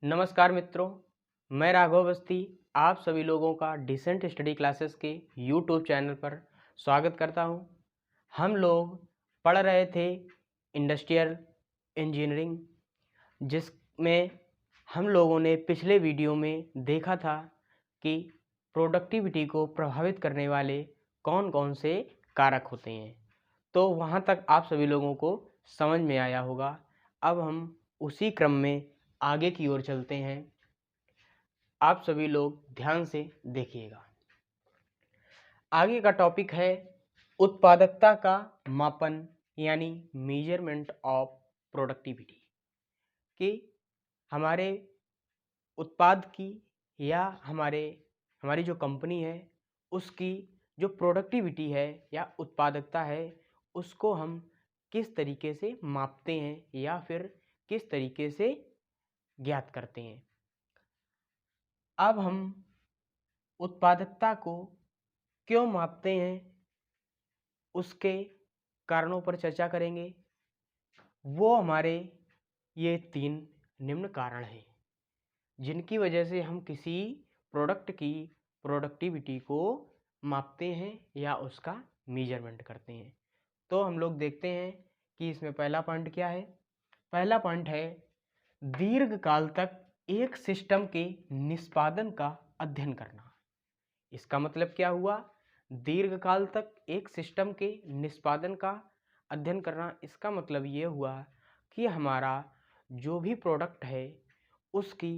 नमस्कार मित्रों, मैं राघव अवस्थी आप सभी लोगों का डिसेंट स्टडी क्लासेस के यूट्यूब चैनल पर स्वागत करता हूं। हम लोग पढ़ रहे थे इंडस्ट्रियल इंजीनियरिंग, जिसमें हम लोगों ने पिछले वीडियो में देखा था कि प्रोडक्टिविटी को प्रभावित करने वाले कौन कौन से कारक होते हैं। तो वहां तक आप सभी लोगों को समझ में आया होगा। अब हम उसी क्रम में आगे की ओर चलते हैं। आप सभी लोग ध्यान से देखिएगा। आगे का टॉपिक है उत्पादकता का मापन यानी मेजरमेंट ऑफ प्रोडक्टिविटी, कि हमारे उत्पाद की या हमारी जो कंपनी है उसकी जो प्रोडक्टिविटी है या उत्पादकता है उसको हम किस तरीके से मापते हैं या फिर किस तरीके से ज्ञात करते हैं। अब हम उत्पादकता को क्यों मापते हैं उसके कारणों पर चर्चा करेंगे। वो हमारे ये 3 निम्न कारण हैं जिनकी वजह से हम किसी प्रोडक्ट की प्रोडक्टिविटी को मापते हैं या उसका मेजरमेंट करते हैं। तो हम लोग देखते हैं कि इसमें पहला पॉइंट क्या है। पहला पॉइंट है दीर्घकाल तक एक सिस्टम के निष्पादन का अध्ययन करना। इसका मतलब क्या हुआ? दीर्घकाल तक एक सिस्टम के निष्पादन का अध्ययन करना। इसका मतलब ये हुआ कि हमारा जो भी प्रोडक्ट है उसकी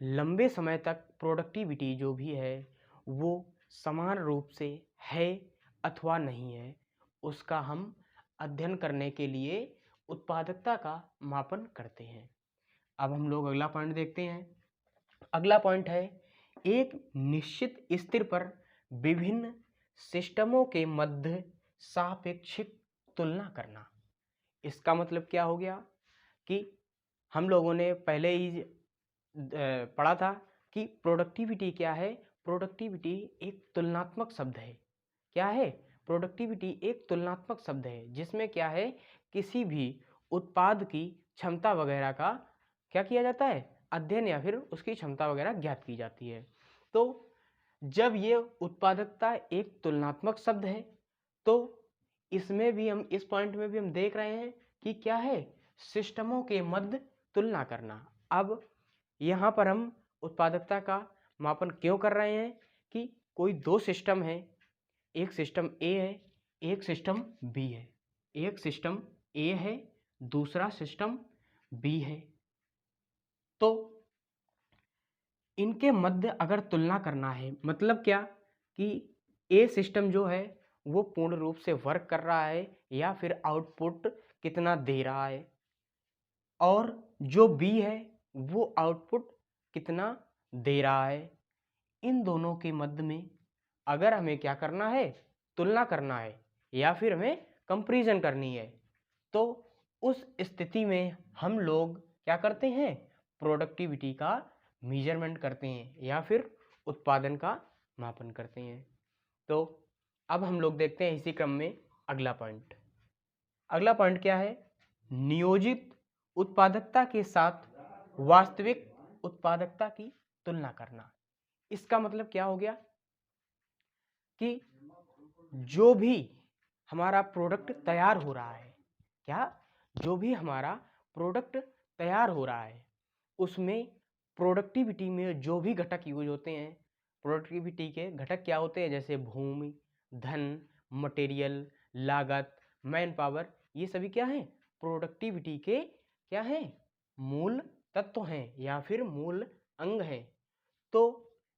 लंबे समय तक प्रोडक्टिविटी जो भी है वो समान रूप से है अथवा नहीं है, उसका हम अध्ययन करने के लिए उत्पादकता का मापन करते हैं। अब हम लोग अगला पॉइंट देखते हैं। अगला पॉइंट है एक निश्चित स्तर पर विभिन्न सिस्टमों के मध्य सापेक्षिक तुलना करना। इसका मतलब क्या हो गया कि हम लोगों ने पहले ही पढ़ा था कि प्रोडक्टिविटी क्या है। प्रोडक्टिविटी एक तुलनात्मक शब्द है। क्या है? प्रोडक्टिविटी एक तुलनात्मक शब्द है जिसमें क्या है, किसी भी उत्पाद की क्षमता वगैरह का क्या किया जाता है, अध्ययन या फिर उसकी क्षमता वगैरह ज्ञात की जाती है। तो जब ये उत्पादकता एक तुलनात्मक शब्द है तो इसमें भी हम इस पॉइंट में भी हम देख रहे हैं कि क्या है, सिस्टमों के मध्य तुलना करना। अब यहाँ पर हम उत्पादकता का मापन क्यों कर रहे हैं कि कोई 2 सिस्टम है, एक सिस्टम ए है, एक सिस्टम बी है। एक सिस्टम ए है, दूसरा सिस्टम बी है। तो इनके मध्य अगर तुलना करना है, मतलब क्या कि ए सिस्टम जो है वो पूर्ण रूप से वर्क कर रहा है या फिर आउटपुट कितना दे रहा है, और जो बी है वो आउटपुट कितना दे रहा है। इन दोनों के मध्य में अगर हमें क्या करना है, तुलना करना है या फिर हमें कंपैरिजन करनी है, तो उस स्थिति में हम लोग क्या करते हैं, प्रोडक्टिविटी का मेजरमेंट करते हैं या फिर उत्पादन का मापन करते हैं। तो अब हम लोग देखते हैं इसी क्रम में अगला पॉइंट। अगला पॉइंट क्या है? नियोजित उत्पादकता के साथ वास्तविक उत्पादकता की तुलना करना। इसका मतलब क्या हो गया कि जो भी हमारा प्रोडक्ट तैयार हो रहा है, क्या, जो भी हमारा प्रोडक्ट तैयार हो रहा है उसमें प्रोडक्टिविटी में जो भी घटक यूज होते हैं, प्रोडक्टिविटी के घटक क्या होते हैं, जैसे भूमि, धन, मटेरियल, लागत, मैन पावर, ये सभी क्या हैं, प्रोडक्टिविटी के क्या हैं, मूल तत्व हैं या फिर मूल अंग हैं। तो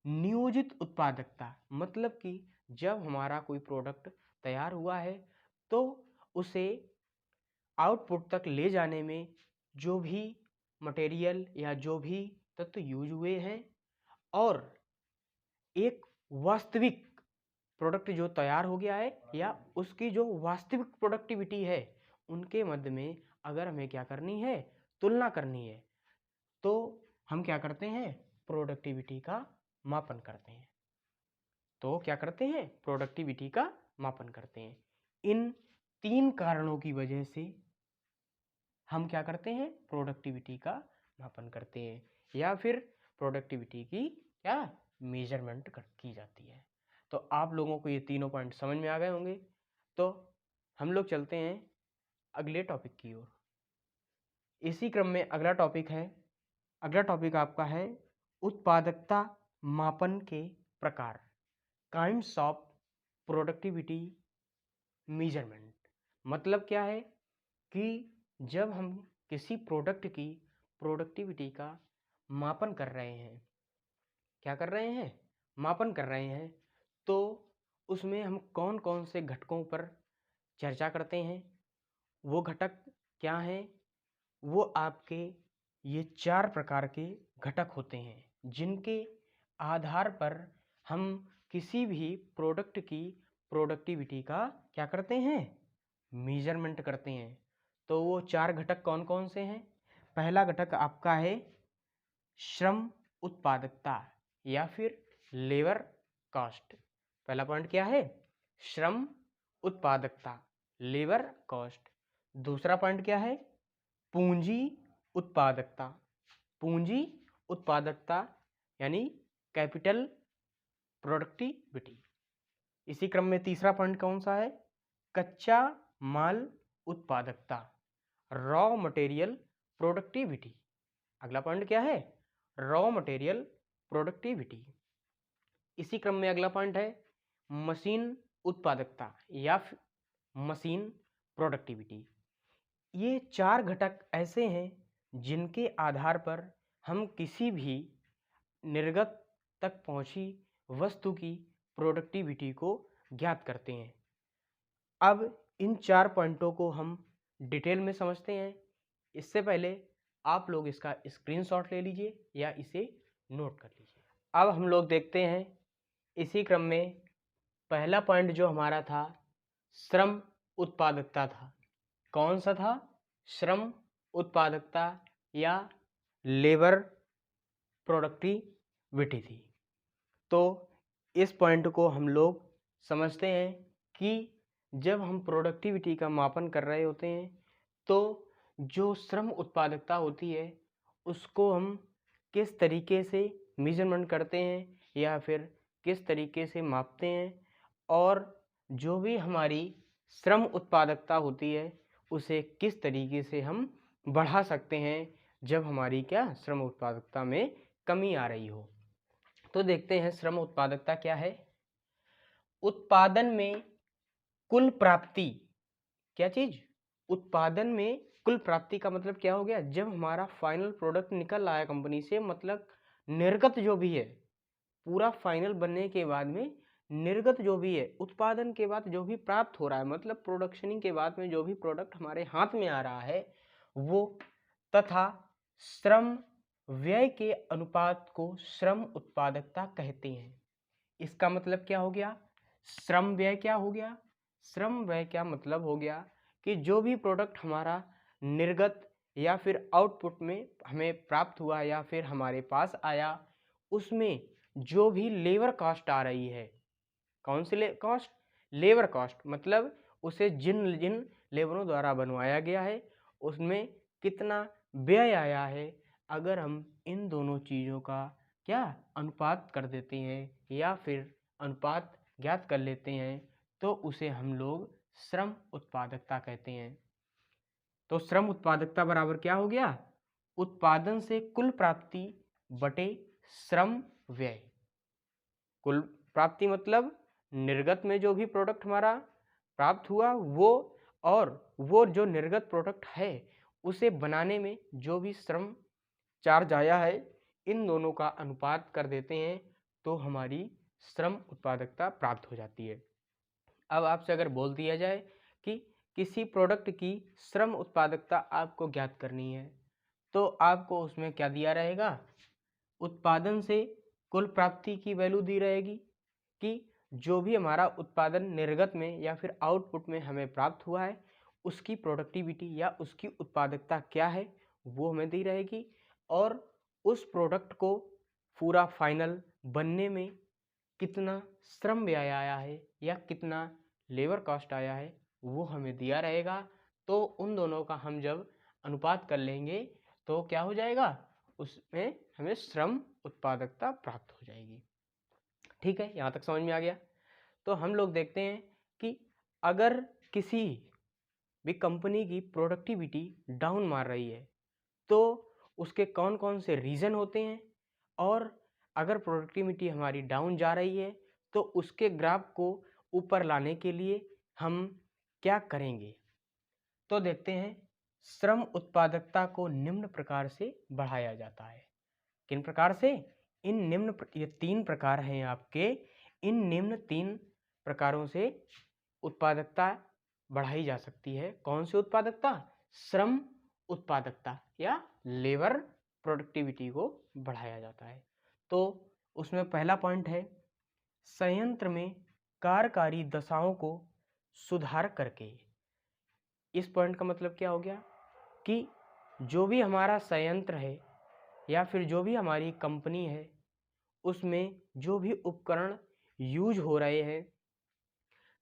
नियोजित उत्पादकता मतलब कि जब हमारा कोई प्रोडक्ट तैयार हुआ है तो उसे आउटपुट तक ले जाने में जो भी मटेरियल या जो भी तत्व यूज हुए हैं और एक वास्तविक प्रोडक्ट जो तैयार हो गया है या उसकी जो वास्तविक प्रोडक्टिविटी है, उनके मध्य में अगर हमें क्या करनी है, तुलना करनी है, तो हम क्या करते हैं, प्रोडक्टिविटी का मापन करते हैं। तो क्या करते हैं, प्रोडक्टिविटी का मापन करते हैं। इन 3 कारणों की वजह से हम क्या करते हैं, प्रोडक्टिविटी का मापन करते हैं। या फिर प्रोडक्टिविटी की क्या मेजरमेंट की जाती है। तो आप लोगों को ये तीनों पॉइंट समझ में आ गए होंगे। तो हम लोग चलते हैं अगले टॉपिक की ओर। इसी क्रम में अगला टॉपिक आपका है उत्पादकता मापन के प्रकार, काइंड्स ऑफ प्रोडक्टिविटी मेजरमेंट। मतलब क्या है कि जब हम किसी प्रोडक्ट की प्रोडक्टिविटी का मापन कर रहे हैं, क्या कर रहे हैं, मापन कर रहे हैं, तो उसमें हम कौन कौन से घटकों पर चर्चा करते हैं। वो घटक क्या हैं, वो आपके ये 4 प्रकार के घटक होते हैं जिनके आधार पर हम किसी भी प्रोडक्ट की प्रोडक्टिविटी का क्या करते हैं, मेजरमेंट करते हैं। तो वो 4 घटक कौन कौन से हैं। पहला घटक आपका है श्रम उत्पादकता या फिर लेबर कॉस्ट। पहला पॉइंट क्या है, श्रम उत्पादकता, लेबर कॉस्ट। दूसरा पॉइंट क्या है, पूंजी उत्पादकता, पूंजी उत्पादकता यानी कैपिटल प्रोडक्टिविटी। इसी क्रम में तीसरा पॉइंट कौन सा है, कच्चा माल उत्पादकता, रॉ मटेरियल प्रोडक्टिविटी। अगला पॉइंट क्या है, रॉ मटेरियल प्रोडक्टिविटी। इसी क्रम में अगला पॉइंट है मशीन उत्पादकता या मशीन प्रोडक्टिविटी। ये 4 घटक ऐसे हैं जिनके आधार पर हम किसी भी निर्गत तक पहुंची वस्तु की प्रोडक्टिविटी को ज्ञात करते हैं। अब इन 4 पॉइंटों को हम डिटेल में समझते हैं। इससे पहले आप लोग इसका स्क्रीनशॉट ले लीजिए या इसे नोट कर लीजिए। अब हम लोग देखते हैं इसी क्रम में पहला पॉइंट जो हमारा था श्रम उत्पादकता था। कौन सा था, श्रम उत्पादकता या लेबर प्रोडक्टिविटी थी। तो इस पॉइंट को हम लोग समझते हैं कि जब हम प्रोडक्टिविटी का मापन कर रहे होते हैं तो जो श्रम उत्पादकता होती है उसको हम किस तरीके से मेजरमेंट करते हैं या फिर किस तरीके से मापते हैं, और जो भी हमारी श्रम उत्पादकता होती है उसे किस तरीके से हम बढ़ा सकते हैं जब हमारी क्या श्रम उत्पादकता में कमी आ रही हो। तो देखते हैं श्रम उत्पादकता क्या है। उत्पादन में कुल प्राप्ति, क्या चीज, उत्पादन में कुल प्राप्ति का मतलब क्या हो गया, जब हमारा फाइनल प्रोडक्ट निकल आया कंपनी से, मतलब निर्गत जो भी है पूरा फाइनल बनने के बाद में निर्गत जो भी है, उत्पादन के बाद जो भी प्राप्त हो रहा है, मतलब प्रोडक्शनिंग के बाद में जो भी प्रोडक्ट हमारे हाथ में आ रहा है वो, तथा श्रम व्यय के अनुपात को श्रम उत्पादकता कहते हैं। इसका मतलब क्या हो गया, श्रम व्यय क्या हो गया, श्रम व्यय क्या मतलब हो गया कि जो भी प्रोडक्ट हमारा निर्गत या फिर आउटपुट में हमें प्राप्त हुआ या फिर हमारे पास आया उसमें जो भी लेबर कॉस्ट आ रही है, कौन सी कॉस्ट, लेबर कॉस्ट, मतलब उसे जिन जिन लेबरों द्वारा बनवाया गया है उसमें कितना व्यय आया है, अगर हम इन दोनों चीज़ों का क्या अनुपात कर देते हैं या फिर अनुपात ज्ञात कर लेते हैं तो उसे हम लोग श्रम उत्पादकता कहते हैं। तो श्रम उत्पादकता बराबर क्या हो गया, उत्पादन से कुल प्राप्ति बटे श्रम व्यय। कुल प्राप्ति मतलब निर्गत में जो भी प्रोडक्ट हमारा प्राप्त हुआ वो, और वो जो निर्गत प्रोडक्ट है उसे बनाने में जो भी श्रम चार्ज आया है, इन दोनों का अनुपात कर देते हैं तो हमारी श्रम उत्पादकता प्राप्त हो जाती है। अब आपसे अगर बोल दिया जाए कि किसी प्रोडक्ट की श्रम उत्पादकता आपको ज्ञात करनी है तो आपको उसमें क्या दिया रहेगा, उत्पादन से कुल प्राप्ति की वैल्यू दी रहेगी कि जो भी हमारा उत्पादन निर्गत में या फिर आउटपुट में हमें प्राप्त हुआ है उसकी प्रोडक्टिविटी या उसकी उत्पादकता क्या है वो हमें दी रहेगी, और उस प्रोडक्ट को पूरा फाइनल बनने में कितना श्रम व्यय आया है या कितना लेबर कॉस्ट आया है वो हमें दिया रहेगा। तो उन दोनों का हम जब अनुपात कर लेंगे तो क्या हो जाएगा, उसमें हमें श्रम उत्पादकता प्राप्त हो जाएगी। ठीक है, यहाँ तक समझ में आ गया। तो हम लोग देखते हैं कि अगर किसी भी कंपनी की प्रोडक्टिविटी डाउन मार रही है तो उसके कौन कौन से रीज़न होते हैं, और अगर प्रोडक्टिविटी हमारी डाउन जा रही है तो उसके ग्राफ को ऊपर लाने के लिए हम क्या करेंगे। तो देखते हैं, श्रम उत्पादकता को निम्न प्रकार से बढ़ाया जाता है। किन प्रकार से? ये 3 प्रकार हैं आपके। इन निम्न 3 प्रकारों से उत्पादकता बढ़ाई जा सकती है। कौन सी उत्पादकता? श्रम उत्पादकता या लेबर प्रोडक्टिविटी को बढ़ाया जाता है। तो उसमें पहला पॉइंट है, संयंत्र में कार्यकारी दशाओं को सुधार करके। इस पॉइंट का मतलब क्या हो गया कि जो भी हमारा संयंत्र है या फिर जो भी हमारी कंपनी है उसमें जो भी उपकरण यूज हो रहे हैं,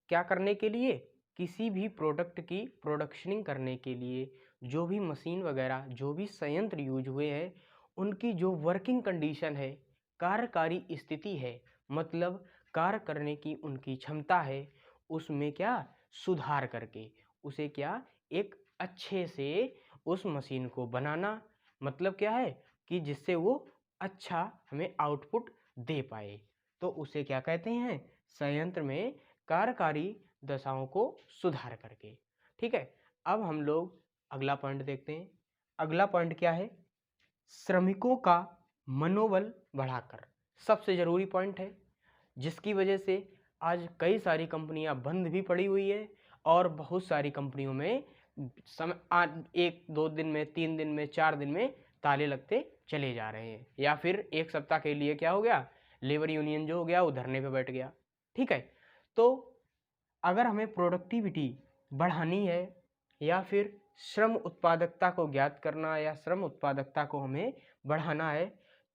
क्या करने के लिए? किसी भी प्रोडक्ट की प्रोडक्शनिंग करने के लिए जो भी मशीन वगैरह जो भी संयंत्र यूज हुए हैं उनकी जो वर्किंग कंडीशन है, कार्यकारी स्थिति है, मतलब कार्य करने की उनकी क्षमता है, उसमें क्या सुधार करके उसे क्या एक अच्छे से उस मशीन को बनाना। मतलब क्या है कि जिससे वो अच्छा हमें आउटपुट दे पाए, तो उसे क्या कहते हैं? संयंत्र में कार्यकारी दशाओं को सुधार करके। ठीक है, अब हम लोग अगला पॉइंट देखते हैं। अगला पॉइंट क्या है? श्रमिकों का मनोबल बढ़ाकर। सबसे ज़रूरी पॉइंट है, जिसकी वजह से आज कई सारी कंपनियां बंद भी पड़ी हुई है और बहुत सारी कंपनियों में एक दो दिन में, 3 दिन में, 4 दिन में ताले लगते चले जा रहे हैं, या फिर एक सप्ताह के लिए क्या हो गया, लेबर यूनियन जो हो गया वो धरने पे बैठ गया। ठीक है, तो अगर हमें प्रोडक्टिविटी बढ़ानी है या फिर श्रम उत्पादकता को ज्ञात करना या श्रम उत्पादकता को हमें बढ़ाना है,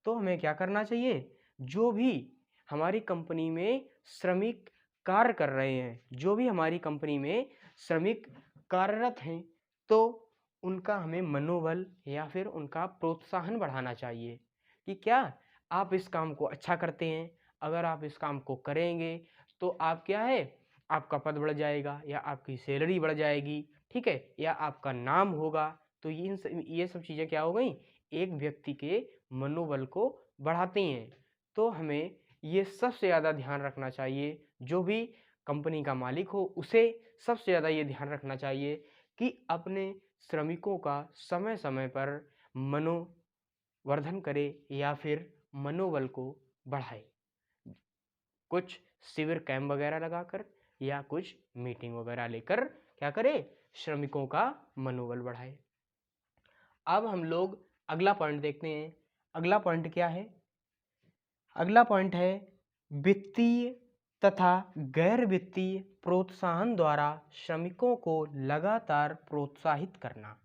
तो हमें क्या करना चाहिए? जो भी हमारी कंपनी में श्रमिक कार्य कर रहे हैं, जो भी हमारी कंपनी में श्रमिक कार्यरत हैं, तो उनका हमें मनोबल या फिर उनका प्रोत्साहन बढ़ाना चाहिए कि क्या आप इस काम को अच्छा करते हैं, अगर आप इस काम को करेंगे तो आप क्या है, आपका पद बढ़ जाएगा या आपकी सैलरी बढ़ जाएगी। ठीक है, या आपका नाम होगा। तो ये सब चीज़ें क्या हो गई, एक व्यक्ति के मनोबल को बढ़ाती हैं। तो हमें ये सबसे ज़्यादा ध्यान रखना चाहिए, जो भी कंपनी का मालिक हो उसे सबसे ज़्यादा ये ध्यान रखना चाहिए कि अपने श्रमिकों का समय समय पर मनोवर्धन करे या फिर मनोबल को बढ़ाए, कुछ शिविर कैंप वगैरह लगाकर या कुछ मीटिंग वगैरह लेकर क्या करे, श्रमिकों का मनोबल बढ़ाए। अब हम लोग अगला पॉइंट देखते हैं। अगला पॉइंट क्या है? अगला पॉइंट है वित्तीय तथा गैर वित्तीय प्रोत्साहन द्वारा श्रमिकों को लगातार प्रोत्साहित करना।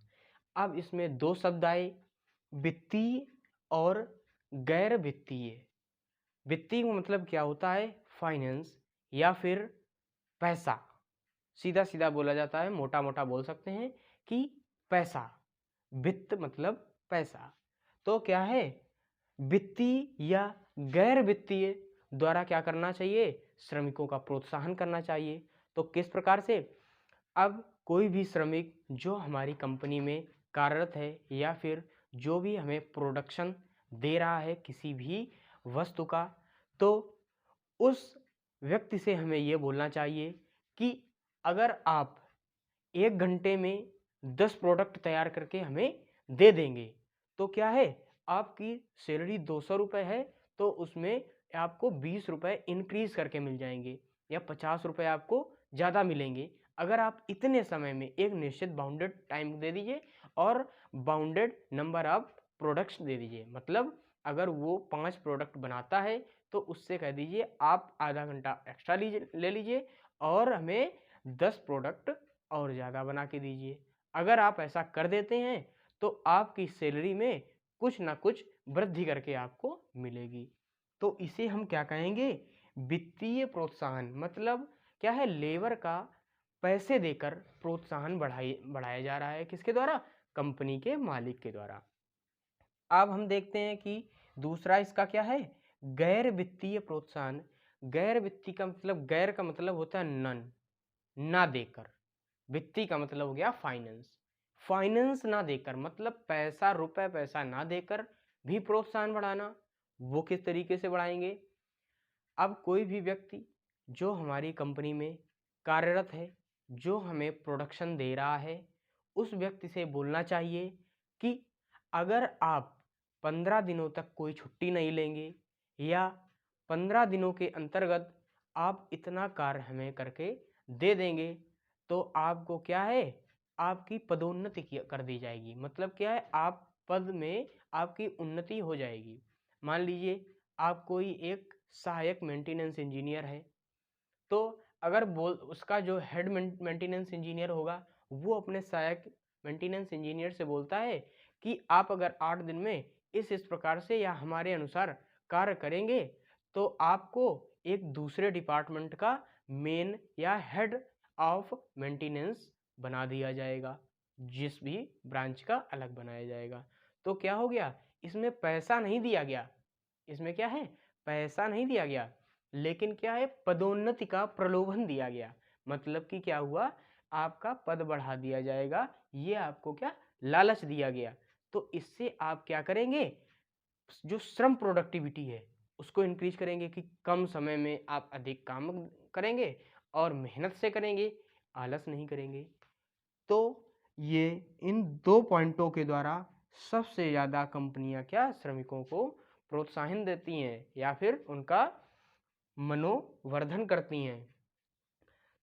अब इसमें 2 शब्द आए, वित्तीय और गैर वित्तीय। वित्तीय का मतलब क्या होता है? फाइनेंस या फिर पैसा। सीधा सीधा बोला जाता है, मोटा मोटा बोल सकते हैं कि पैसा। वित्त मतलब पैसा। तो क्या है, वित्तीय या गैर वित्तीय द्वारा क्या करना चाहिए? श्रमिकों का प्रोत्साहन करना चाहिए। तो किस प्रकार से? अब कोई भी श्रमिक जो हमारी कंपनी में कार्यरत है या फिर जो भी हमें प्रोडक्शन दे रहा है किसी भी वस्तु का, तो उस व्यक्ति से हमें ये बोलना चाहिए कि अगर आप 1 घंटे में 10 प्रोडक्ट तैयार करके हमें दे देंगे तो क्या है, आपकी सैलरी 200 रुपये है तो उसमें आपको 20 रुपये इंक्रीज करके मिल जाएंगे या 50 रुपये आपको ज़्यादा मिलेंगे, अगर आप इतने समय में एक निश्चित बाउंडेड टाइम दे दीजिए और बाउंडेड नंबर ऑफ प्रोडक्ट्स दे दीजिए। मतलब अगर वो 5 प्रोडक्ट बनाता है तो उससे कह दीजिए आप आधा घंटा एक्स्ट्रा ले लीजिए और हमें 10 प्रोडक्ट और ज़्यादा बना के दीजिए। अगर आप ऐसा कर देते हैं तो आपकी सैलरी में कुछ ना कुछ वृद्धि करके आपको मिलेगी। तो इसे हम क्या कहेंगे? वित्तीय प्रोत्साहन। मतलब क्या है, लेबर का पैसे देकर प्रोत्साहन बढ़ाया जा रहा है, किसके द्वारा? कंपनी के मालिक के द्वारा। अब हम देखते हैं कि दूसरा इसका क्या है, गैर वित्तीय प्रोत्साहन। गैर वित्तीय का मतलब, गैर का मतलब होता है नन, ना देकर। वित्तीय का मतलब हो गया फाइनेंस। फाइनेंस ना देकर मतलब पैसा, रुपए पैसा ना देकर भी प्रोत्साहन बढ़ाना। वो किस तरीके से बढ़ाएंगे? अब कोई भी व्यक्ति जो हमारी कंपनी में कार्यरत है, जो हमें प्रोडक्शन दे रहा है, उस व्यक्ति से बोलना चाहिए कि अगर आप 15 दिनों तक कोई छुट्टी नहीं लेंगे या 15 दिनों के अंतर्गत आप इतना कार्य हमें करके दे देंगे तो आपको क्या है, आपकी पदोन्नति कर दी जाएगी। मतलब क्या है, आप पद में आपकी उन्नति हो जाएगी। मान लीजिए आप कोई एक सहायक मेंटेनेंस इंजीनियर है, तो अगर उसका जो हेड मेंटेनेंस इंजीनियर होगा वो अपने सहायक मेंटेनेंस इंजीनियर से बोलता है कि आप अगर 8 दिन में इस प्रकार से या हमारे अनुसार कार्य करेंगे तो आपको एक दूसरे डिपार्टमेंट का मेन या हेड ऑफ मेंटेनेंस बना दिया जाएगा, जिस भी ब्रांच का अलग बनाया जाएगा। तो क्या हो गया, इसमें पैसा नहीं दिया गया, इसमें क्या है, पैसा नहीं दिया गया, लेकिन क्या है, पदोन्नति का प्रलोभन दिया गया। मतलब कि क्या हुआ, आपका पद बढ़ा दिया जाएगा, ये आपको क्या लालच दिया गया। तो इससे आप क्या करेंगे, जो श्रम प्रोडक्टिविटी है उसको इंक्रीज करेंगे कि कम समय में आप अधिक काम करेंगे और मेहनत से करेंगे, आलस नहीं करेंगे। तो ये इन 2 पॉइंटों के द्वारा सबसे ज़्यादा कंपनियां क्या श्रमिकों को प्रोत्साहन देती हैं या फिर उनका मनोवर्धन करती हैं।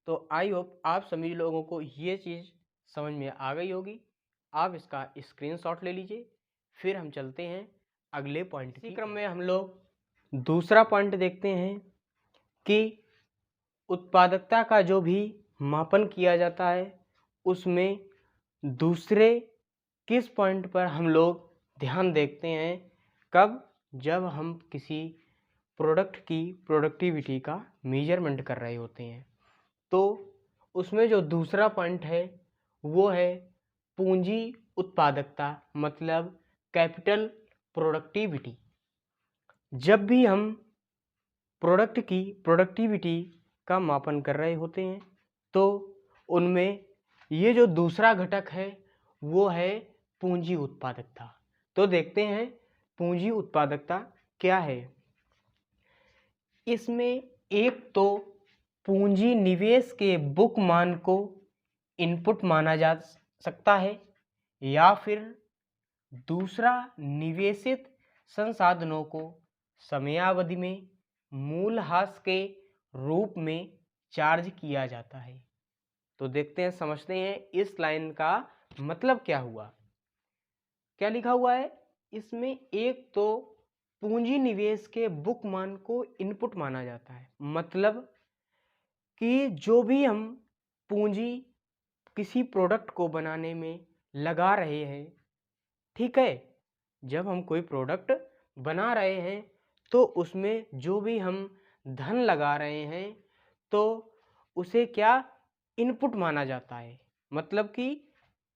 तो आई होप आप सभी लोगों को ये चीज़ समझ में आ गई होगी। आप इसका स्क्रीनशॉट ले लीजिए। फिर हम चलते हैं अगले पॉइंट की क्रम में। हम लोग दूसरा पॉइंट देखते हैं कि उत्पादकता का जो भी मापन किया जाता है उसमें दूसरे किस पॉइंट पर हम लोग ध्यान देखते हैं, कब, जब हम किसी प्रोडक्ट की प्रोडक्टिविटी का मेजरमेंट कर रहे होते हैं। तो उसमें जो दूसरा पॉइंट है वो है पूंजी उत्पादकता, मतलब कैपिटल प्रोडक्टिविटी। जब भी हम प्रोडक्ट की प्रोडक्टिविटी का मापन कर रहे होते हैं तो उनमें ये जो दूसरा घटक है वो है पूंजी उत्पादकता। तो देखते हैं पूंजी उत्पादकता क्या है। इसमें एक तो पूंजी निवेश के बुक मान को इनपुट माना जा सकता है या फिर दूसरा निवेशित संसाधनों को समयावधि में मूल्यह्रास के रूप में चार्ज किया जाता है। तो देखते हैं, समझते हैं इस लाइन का मतलब क्या हुआ। क्या लिखा हुआ है इसमें, एक तो पूंजी निवेश के बुक मान को इनपुट माना जाता है, मतलब कि जो भी हम पूंजी किसी प्रोडक्ट को बनाने में लगा रहे हैं, ठीक है, जब हम कोई प्रोडक्ट बना रहे हैं तो उसमें जो भी हम धन लगा रहे हैं तो उसे क्या इनपुट माना जाता है। मतलब कि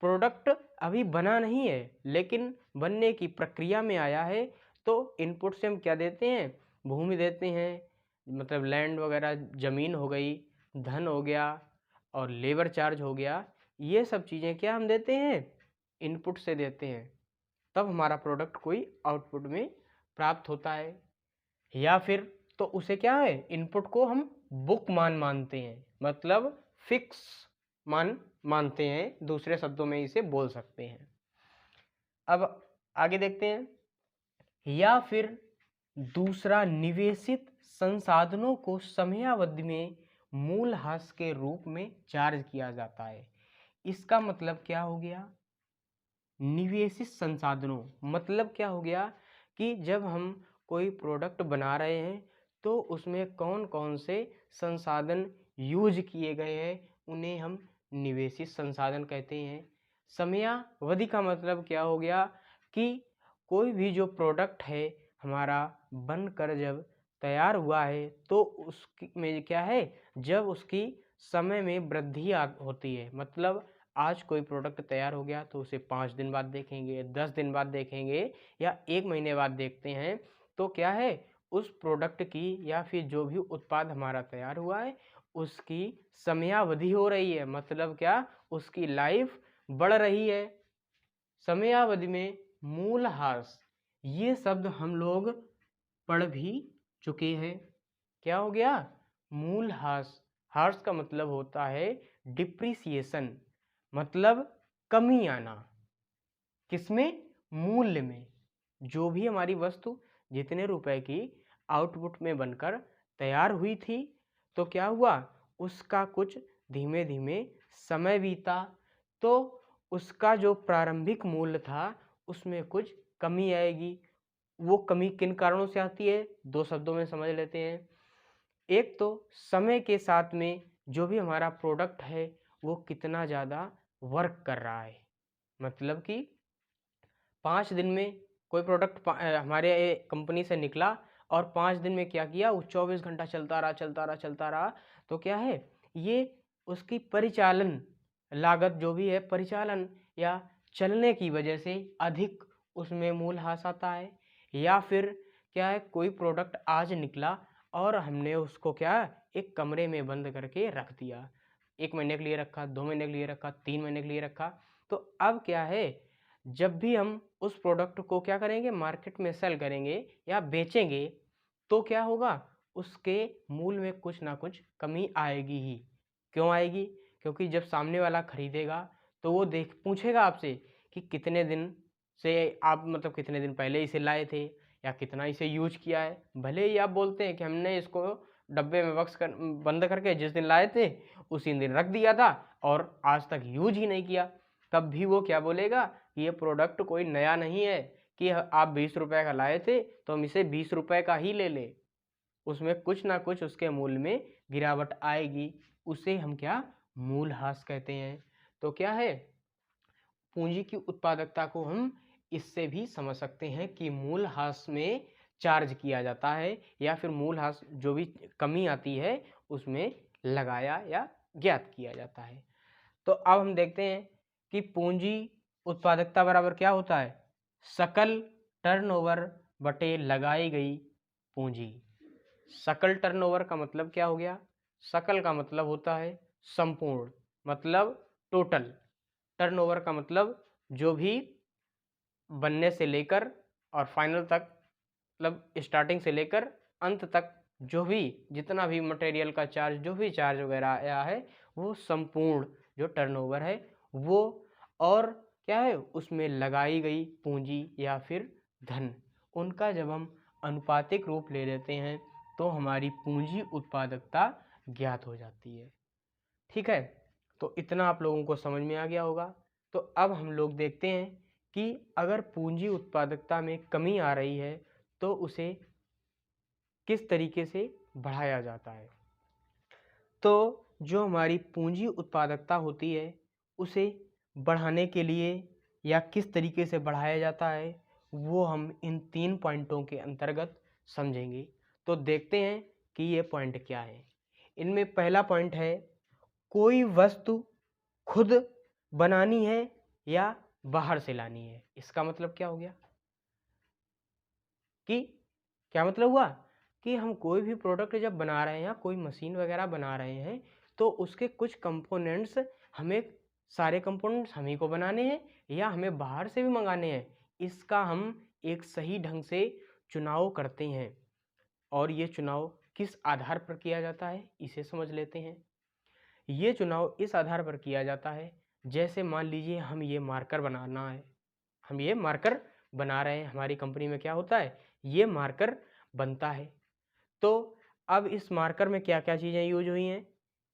प्रोडक्ट अभी बना नहीं है लेकिन बनने की प्रक्रिया में आया है, तो इनपुट से हम क्या देते हैं, भूमि देते हैं, मतलब लैंड वगैरह, ज़मीन हो गई, धन हो गया और लेबर चार्ज हो गया। ये सब चीज़ें क्या हम देते हैं, इनपुट से देते हैं, तब हमारा प्रोडक्ट कोई आउटपुट में प्राप्त होता है। या फिर तो उसे क्या है, इनपुट को हम बुक मान मानते हैं, मतलब फिक्स मान मानते हैं, दूसरे शब्दों में इसे बोल सकते हैं। अब आगे देखते हैं। या फिर दूसरा निवेशित संसाधनों को समयावधि में मूल्यह्रास के रूप में चार्ज किया जाता है। इसका मतलब क्या हो गया, निवेशित संसाधनों मतलब क्या हो गया कि जब हम कोई प्रोडक्ट बना रहे हैं तो उसमें कौन कौन से संसाधन यूज किए गए हैं उन्हें हम निवेशित संसाधन कहते हैं। समयावधि का मतलब क्या हो गया कि कोई भी जो प्रोडक्ट है हमारा बनकर जब तैयार हुआ है तो उसकी में क्या है, जब उसकी समय में वृद्धि होती है, मतलब आज कोई प्रोडक्ट तैयार हो गया तो उसे 5 दिन बाद देखेंगे, 10 दिन बाद देखेंगे या 1 महीने बाद देखते हैं, तो क्या है, उस प्रोडक्ट की या फिर जो भी उत्पाद हमारा तैयार हुआ है उसकी समयावधि हो रही है, मतलब क्या, उसकी लाइफ बढ़ रही है। समयावधि में मूल्यह्रास, ये शब्द हम लोग पढ़ भी चुके हैं। क्या हो गया, मूल्यह्रास। ह्रास का मतलब होता है डिप्रिसिएशन, मतलब कमी आना। किसमें, मूल्य में। जो भी हमारी वस्तु जितने रुपए की आउटपुट में बनकर तैयार हुई थी, तो क्या हुआ, उसका कुछ धीमे धीमे समय बीता, तो उसका जो प्रारंभिक मूल्य था उसमें कुछ कमी आएगी। वो कमी किन कारणों से आती है, 2 शब्दों में समझ लेते हैं। एक तो समय के साथ में जो भी हमारा प्रोडक्ट है वो कितना ज़्यादा वर्क कर रहा है, मतलब कि 5 दिन में कोई प्रोडक्ट हमारे कंपनी से निकला और 5 दिन में क्या किया, वो 24 घंटा चलता रहा चलता रहा चलता रहा, तो क्या है, ये उसकी परिचालन लागत जो भी है, परिचालन या चलने की वजह से अधिक उसमें मूल्यह्रास आता है। या फिर क्या है, कोई प्रोडक्ट आज निकला और हमने उसको क्या, एक कमरे में बंद करके रख दिया, 1 महीने के लिए रखा, 2 महीने के लिए रखा, 3 महीने के लिए रखा, तो अब क्या है, जब भी हम उस प्रोडक्ट को क्या करेंगे, मार्केट में सेल करेंगे या बेचेंगे, तो क्या होगा, उसके मूल्य में कुछ ना कुछ कमी आएगी ही। क्यों आएगी, क्योंकि जब सामने वाला खरीदेगा तो वो पूछेगा आपसे कि कितने दिन से आप, मतलब कितने दिन पहले इसे लाए थे या कितना इसे यूज किया है। भले ही आप बोलते हैं कि हमने इसको डब्बे में बंद करके जिस दिन लाए थे उसी दिन रख दिया था और आज तक यूज ही नहीं किया, तब भी वो क्या बोलेगा, ये प्रोडक्ट कोई नया नहीं है कि आप 20 रुपए का लाए थे तो हम इसे 20 रुपए का ही ले लें। उसमें कुछ ना कुछ उसके मूल्य में गिरावट आएगी, उसे हम क्या, मूल्यह्रास कहते हैं। तो क्या है, पूंजी की उत्पादकता को हम इससे भी समझ सकते हैं कि मूल्यह्रास में चार्ज किया जाता है या फिर मूल्यह्रास जो भी कमी आती है उसमें लगाया या ज्ञात किया जाता है। तो अब हम देखते हैं कि पूंजी उत्पादकता बराबर क्या होता है, सकल टर्नओवर बटे लगाई गई पूंजी। सकल टर्नओवर का मतलब क्या हो गया, सकल का मतलब होता है संपूर्ण, मतलब टोटल। टर्नओवर का मतलब जो भी बनने से लेकर और फाइनल तक, मतलब स्टार्टिंग से लेकर अंत तक जो भी जितना भी मटेरियल का चार्ज, जो भी चार्ज वगैरह आया है, वो संपूर्ण जो टर्नओवर है वो, और क्या है, उसमें लगाई गई पूंजी या फिर धन, उनका जब हम अनुपातिक रूप ले लेते हैं तो हमारी पूंजी उत्पादकता ज्ञात हो जाती है। ठीक है, तो इतना आप लोगों को समझ में आ गया होगा। तो अब हम लोग देखते हैं कि अगर पूंजी उत्पादकता में कमी आ रही है तो उसे किस तरीके से बढ़ाया जाता है। तो जो हमारी पूंजी उत्पादकता होती है उसे बढ़ाने के लिए या किस तरीके से बढ़ाया जाता है वो हम इन 3 पॉइंटों के अंतर्गत समझेंगे। तो देखते हैं कि ये पॉइंट क्या है। इनमें पहला पॉइंट है, कोई वस्तु खुद बनानी है या बाहर से लानी है। इसका मतलब क्या हो गया, कि क्या मतलब हुआ कि हम कोई भी प्रोडक्ट जब बना रहे हैं या कोई मशीन वगैरह बना रहे हैं तो उसके कुछ कंपोनेंट्स हमें, सारे कंपोनेंट्स हम ही को बनाने हैं या हमें बाहर से भी मंगाने हैं, इसका हम एक सही ढंग से चुनाव करते हैं। और ये चुनाव किस आधार पर किया जाता है इसे समझ लेते हैं। ये चुनाव इस आधार पर किया जाता है, जैसे मान लीजिए हम ये मार्कर बनाना है, हम ये मार्कर बना रहे हैं, हमारी कंपनी में क्या होता है, ये मार्कर बनता है। तो अब इस मार्कर में क्या क्या चीज़ें यूज हुई हैं,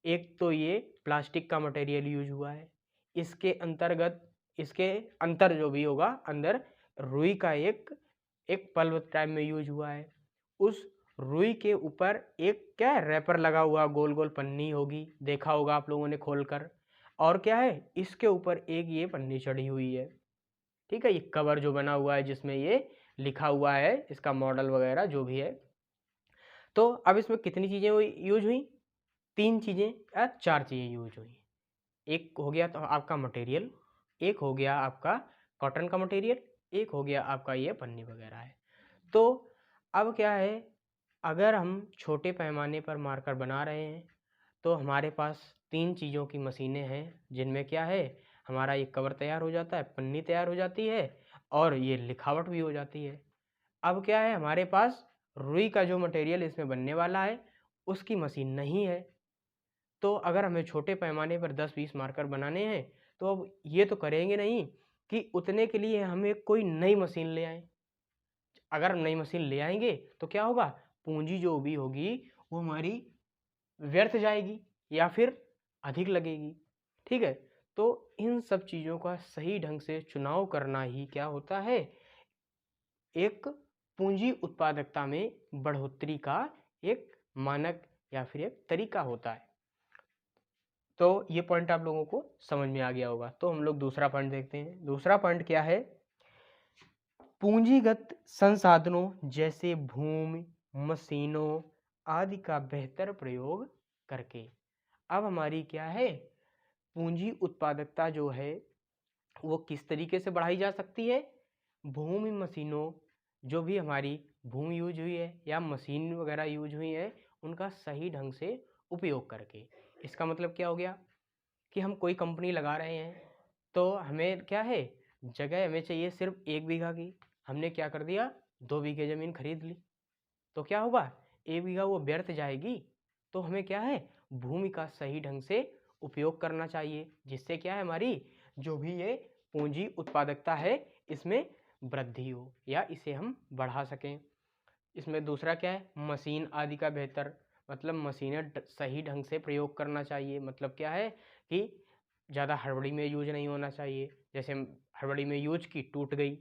एक तो ये प्लास्टिक का मटेरियल यूज हुआ है, इसके अंतर्गत, इसके अंतर जो भी होगा अंदर रुई का एक पल्प टाइप में यूज हुआ है। उस रुई के ऊपर एक क्या है, रैपर लगा हुआ, गोल गोल पन्नी होगी, देखा होगा आप लोगों ने खोलकर। और क्या है, इसके ऊपर एक ये पन्नी चढ़ी हुई है। ठीक है, ये कवर जो बना हुआ है जिसमें ये लिखा हुआ है इसका मॉडल वगैरह जो भी है। तो अब इसमें कितनी चीज़ें यूज हुई, 3 चीज़ें या 4 चीज़ें यूज हुई। एक हो गया तो आपका मटेरियल, एक हो गया आपका कॉटन का मटेरियल, एक हो गया आपका ये पन्नी वगैरह है। तो अब क्या है, अगर हम छोटे पैमाने पर मार्कर बना रहे हैं तो हमारे पास 3 चीज़ों की मशीनें हैं, जिनमें क्या है, हमारा ये कवर तैयार हो जाता है, पन्नी तैयार हो जाती है और ये लिखावट भी हो जाती है। अब क्या है, हमारे पास रुई का जो मटेरियल इसमें बनने वाला है उसकी मशीन नहीं है। तो अगर हमें छोटे पैमाने पर 10-20 मार्कर बनाने हैं तो अब ये तो करेंगे नहीं कि उतने के लिए हमें कोई नई मशीन ले आएँ। अगर नई मशीन ले आएँगे तो क्या होगा, पूँजी जो भी होगी वो हमारी व्यर्थ जाएगी या फिर अधिक लगेगी। ठीक है? तो इन सब चीज़ों का सही ढंग से चुनाव करना ही क्या होता है, एक पूँजी उत्पादकता में बढ़ोतरी का एक मानक या फिर एक तरीका होता है। तो ये पॉइंट आप लोगों को समझ में आ गया होगा। तो हम लोग दूसरा पॉइंट देखते हैं। दूसरा पॉइंट क्या है, पूंजीगत संसाधनों जैसे भूमि, मशीनों आदि का बेहतर प्रयोग करके। अब हमारी क्या है, पूंजी उत्पादकता जो है वो किस तरीके से बढ़ाई जा सकती है, भूमि, मशीनों, जो भी हमारी भूमि यूज हुई है या मशीन वगैरह यूज हुई है उनका सही ढंग से उपयोग करके। इसका मतलब क्या हो गया कि हम कोई कंपनी लगा रहे हैं तो हमें क्या है, जगह हमें चाहिए सिर्फ 1 बीघा की, हमने क्या कर दिया, 2 बीघे ज़मीन खरीद ली। तो क्या होगा, 1 बीघा वो व्यर्थ जाएगी। तो हमें क्या है, भूमि का सही ढंग से उपयोग करना चाहिए, जिससे क्या है, हमारी जो भी ये पूंजी उत्पादकता है इसमें वृद्धि हो या इसे हम बढ़ा सकें। इसमें दूसरा क्या है, मशीन आदि का बेहतर, मतलब मशीनें सही ढंग से प्रयोग करना चाहिए। मतलब क्या है कि ज़्यादा हड़बड़ी में यूज नहीं होना चाहिए। जैसे हड़बड़ी में यूज की, टूट गई,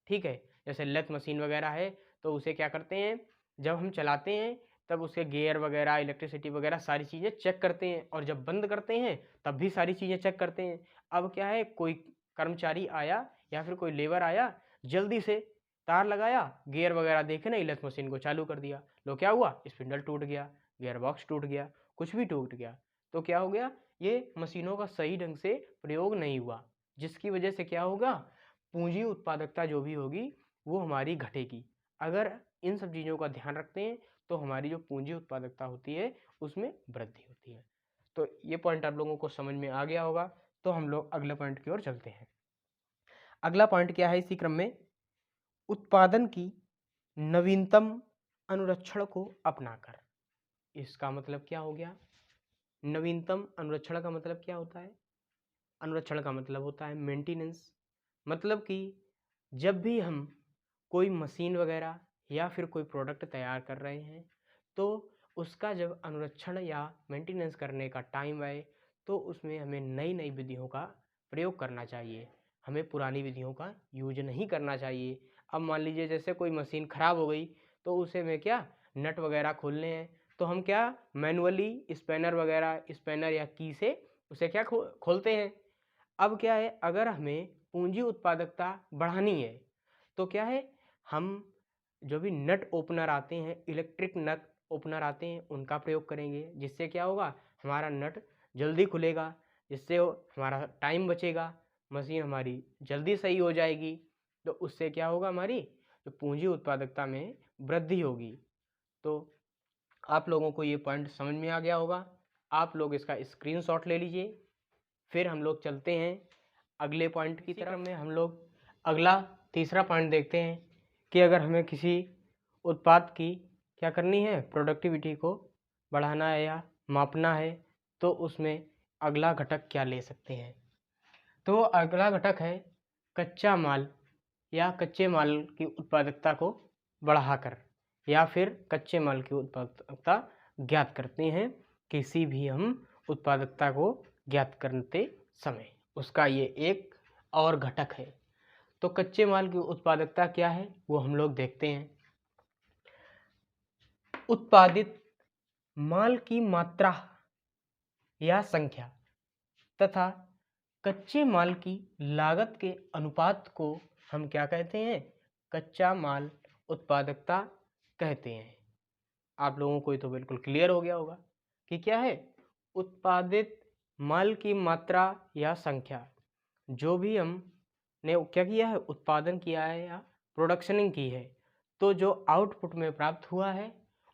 ठीक है। जैसे लेथ मशीन वगैरह है तो उसे क्या करते हैं, जब हम चलाते हैं तब उसके गियर वगैरह, इलेक्ट्रिसिटी वगैरह सारी चीज़ें चेक करते हैं, और जब बंद करते हैं तब भी सारी चीज़ें चेक करते हैं। अब क्या है, कोई कर्मचारी आया या फिर कोई लेबर आया, जल्दी से तार लगाया, गियर वगैरह देखे नहीं, लेथ मशीन को चालू कर दिया, लो क्या हुआ, स्पिंडल टूट गया, गियर बॉक्स टूट गया, कुछ भी टूट गया। तो क्या हो गया, ये मशीनों का सही ढंग से प्रयोग नहीं हुआ, जिसकी वजह से क्या होगा, पूंजी उत्पादकता जो भी होगी वो हमारी घटेगी। अगर इन सब चीज़ों का ध्यान रखते हैं तो हमारी जो पूंजी उत्पादकता होती है उसमें वृद्धि होती है। तो ये पॉइंट आप लोगों को समझ में आ गया होगा। तो हम लोग अगले पॉइंट की ओर चलते हैं। अगला पॉइंट क्या है इसी क्रम में, उत्पादन की नवीनतम अनुरक्षण को अपनाकर। इसका मतलब क्या हो गया, नवीनतम अनुरक्षण का मतलब क्या होता है, अनुरक्षण का मतलब होता है मेंटेनेंस। मतलब कि जब भी हम कोई मशीन वगैरह या फिर कोई प्रोडक्ट तैयार कर रहे हैं तो उसका जब अनुरक्षण या मेंटेनेंस करने का टाइम आए तो उसमें हमें नई नई विधियों का प्रयोग करना चाहिए, हमें पुरानी विधियों का यूज नहीं करना चाहिए। अब मान लीजिए जैसे कोई मशीन ख़राब हो गई तो उसे में क्या, नट वगैरह खोलने हैं तो हम क्या, मैनुअली स्पैनर वगैरह, स्पैनर या की से उसे क्या खोलते हैं। अब क्या है, अगर हमें पूंजी उत्पादकता बढ़ानी है तो क्या है, हम जो भी नट ओपनर आते हैं, इलेक्ट्रिक नट ओपनर आते हैं, उनका प्रयोग करेंगे, जिससे क्या होगा, हमारा नट जल्दी खुलेगा, जिससे हमारा टाइम बचेगा, मशीन हमारी जल्दी सही हो जाएगी। तो उससे क्या होगा, हमारी जो पूंजी उत्पादकता में वृद्धि होगी। तो आप लोगों को ये पॉइंट समझ में आ गया होगा। आप लोग इसका स्क्रीनशॉट ले लीजिए। फिर हम लोग चलते हैं अगले पॉइंट की तरफ। में हम लोग अगला तीसरा पॉइंट देखते हैं कि अगर हमें किसी उत्पाद की क्या करनी है, प्रोडक्टिविटी को बढ़ाना है या मापना है तो उसमें अगला घटक क्या ले सकते हैं। तो अगला घटक है कच्चा माल या कच्चे माल की उत्पादकता को बढ़ाकर, या फिर कच्चे माल की उत्पादकता ज्ञात करते हैं किसी भी हम उत्पादकता को ज्ञात करते समय, उसका ये एक और घटक है। तो कच्चे माल की उत्पादकता क्या है वो हम लोग देखते हैं। उत्पादित माल की मात्रा या संख्या तथा कच्चे माल की लागत के अनुपात को हम क्या कहते हैं, कच्चा माल उत्पादकता कहते हैं। आप लोगों को ये तो बिल्कुल क्लियर हो गया होगा कि क्या है, उत्पादित माल की मात्रा या संख्या, जो भी हमने क्या किया है, उत्पादन किया है या प्रोडक्शनिंग की है, तो जो आउटपुट में प्राप्त हुआ है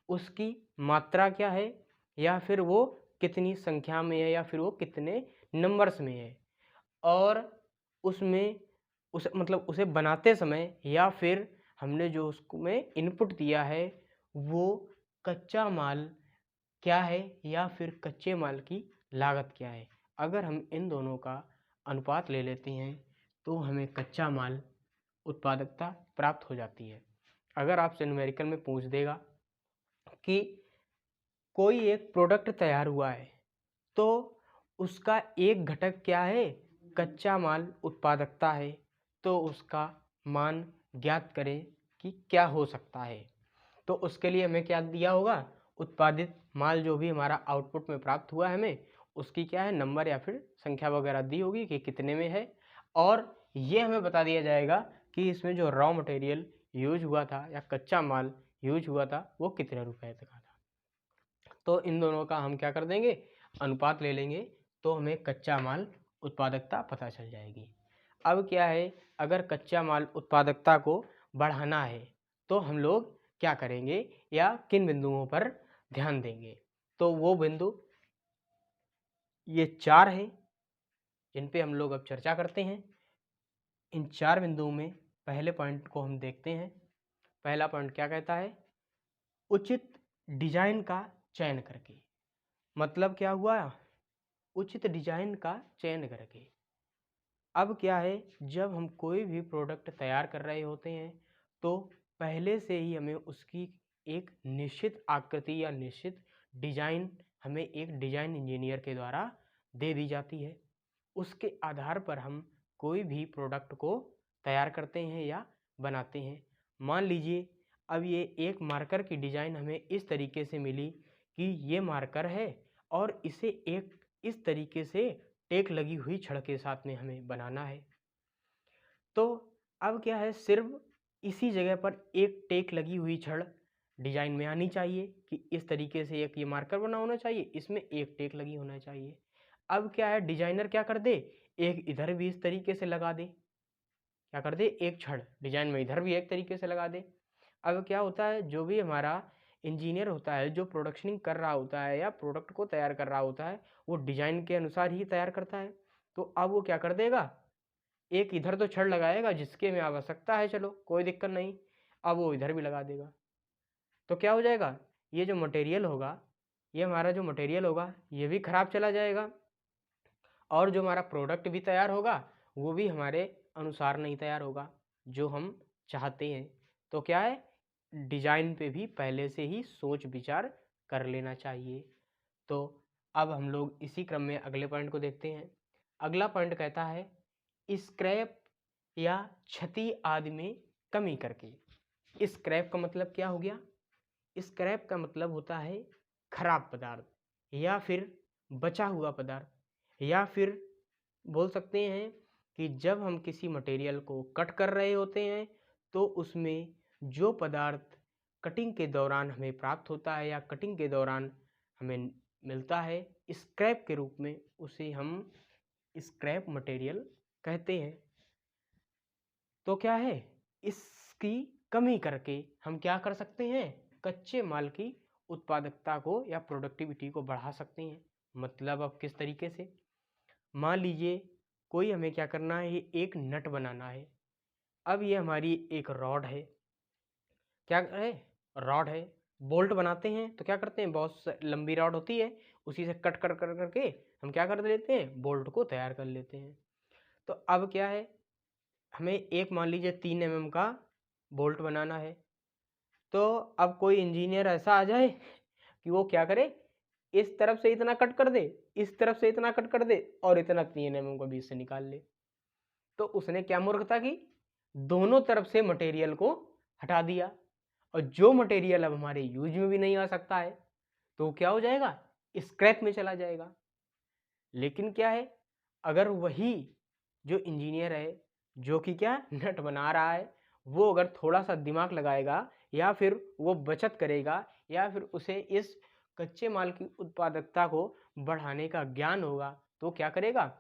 उसकी मात्रा क्या है, या फिर वो कितनी संख्या में है, या फिर वो कितने नंबर्स में है, और उसमें मतलब उसे बनाते समय या फिर हमने जो उसमें इनपुट दिया है वो कच्चा माल क्या है, या फिर कच्चे माल की लागत क्या है। अगर हम इन दोनों का अनुपात ले लेते हैं तो हमें कच्चा माल उत्पादकता प्राप्त हो जाती है। अगर आपसे न्यूमेरिकल में पूछ देगा कि कोई एक प्रोडक्ट तैयार हुआ है तो उसका एक घटक क्या है, कच्चा माल उत्पादकता है, तो उसका मान ज्ञात करें कि क्या हो सकता है। तो उसके लिए हमें क्या दिया होगा, उत्पादित माल जो भी हमारा आउटपुट में प्राप्त हुआ है हमें उसकी क्या है, नंबर या फिर संख्या वगैरह दी होगी कि कितने में है, और ये हमें बता दिया जाएगा कि इसमें जो रॉ मटेरियल यूज हुआ था या कच्चा माल यूज हुआ था वो कितने रुपए का था। तो इन दोनों का हम क्या कर देंगे, अनुपात ले लेंगे, तो हमें कच्चा माल उत्पादकता पता चल जाएगी। अब क्या है, अगर कच्चा माल उत्पादकता को बढ़ाना है तो हम लोग क्या करेंगे या किन बिंदुओं पर ध्यान देंगे। तो वो बिंदु ये 4 हैं जिन पे हम लोग अब चर्चा करते हैं। इन 4 बिंदुओं में पहले पॉइंट को हम देखते हैं। पहला पॉइंट क्या कहता है, उचित डिजाइन का चयन करके। मतलब क्या हुआ, उचित डिजाइन का चयन करके। अब क्या है, जब हम कोई भी प्रोडक्ट तैयार कर रहे होते हैं तो पहले से ही हमें उसकी एक निश्चित आकृति या निश्चित डिजाइन हमें एक डिजाइन इंजीनियर के द्वारा दे दी जाती है। उसके आधार पर हम कोई भी प्रोडक्ट को तैयार करते हैं या बनाते हैं। मान लीजिए अब ये एक मार्कर की डिजाइन हमें इस तरीके से मिली कि ये मार्कर है और इसे एक इस तरीके से टेक लगी हुई छड़ के साथ में हमें बनाना है। तो अब क्या है, सिर्फ इसी जगह पर एक टेक लगी हुई छड़ डिजाइन में आनी चाहिए कि इस तरीके से एक ये मार्कर बना होना चाहिए, इसमें एक टेक लगी होना चाहिए। अब क्या है, डिजाइनर क्या कर दे, एक इधर भी इस तरीके से लगा दे, क्या कर दे, एक छड़ डिजाइन में इधर भी एक तरीके से लगा दे। अब क्या होता है, जो भी हमारा इंजीनियर होता है जो प्रोडक्शनिंग कर रहा होता है या प्रोडक्ट को तैयार कर रहा होता है वो डिजाइन के अनुसार ही तैयार करता है। तो अब वो क्या कर देगा, एक इधर तो छड़ लगाएगा जिसके में आवश्यकता है, चलो कोई दिक्कत नहीं, अब वो इधर भी लगा देगा। तो क्या हो जाएगा, ये जो मटेरियल होगा, ये हमारा जो मटेरियल होगा ये भी खराब चला जाएगा, और जो हमारा प्रोडक्ट भी तैयार होगा वो भी हमारे अनुसार नहीं तैयार होगा जो हम चाहते हैं। तो क्या है, डिजाइन पे भी पहले से ही सोच विचार कर लेना चाहिए। तो अब हम लोग इसी क्रम में अगले पॉइंट को देखते हैं। अगला पॉइंट कहता है स्क्रैप या क्षति आदि में कमी करके। स्क्रैप का मतलब क्या हो गया, स्क्रैप का मतलब होता है खराब पदार्थ या फिर बचा हुआ पदार्थ, या फिर बोल सकते हैं कि जब हम किसी मटेरियल को कट कर रहे होते हैं तो उसमें जो पदार्थ कटिंग के दौरान हमें प्राप्त होता है या कटिंग के दौरान हमें मिलता है स्क्रैप के रूप में, उसे हम स्क्रैप मटेरियल कहते हैं। तो क्या है, इसकी कमी करके हम क्या कर सकते हैं, कच्चे माल की उत्पादकता को या प्रोडक्टिविटी को बढ़ा सकते हैं। मतलब अब किस तरीके से, मान लीजिए कोई हमें क्या करना है, एक नट बनाना है। अब ये हमारी एक रॉड है, क्या है, रॉड है, बोल्ट बनाते हैं तो क्या करते हैं, बहुत लंबी रॉड होती है उसी से कट कर कर करके हम क्या कर लेते हैं, बोल्ट को तैयार कर लेते हैं। तो अब क्या है, हमें एक मान लीजिए 3 mm का बोल्ट बनाना है। तो अब कोई इंजीनियर ऐसा आ जाए कि वो क्या करे, इस तरफ से इतना कट कर दे, इस तरफ से इतना कट कर दे और इतना 3 mm को बीच से निकाल ले। तो उसने क्या मूर्खता की, दोनों तरफ से मटेरियल को हटा दिया, और जो मटेरियल अब हमारे यूज में भी नहीं आ सकता है तो क्या हो जाएगा, स्क्रैप में चला जाएगा। लेकिन क्या है, अगर वही जो इंजीनियर है जो कि क्या नट बना रहा है वो अगर थोड़ा सा दिमाग लगाएगा या फिर वो बचत करेगा या फिर उसे इस कच्चे माल की उत्पादकता को बढ़ाने का ज्ञान होगा तो क्या करेगा,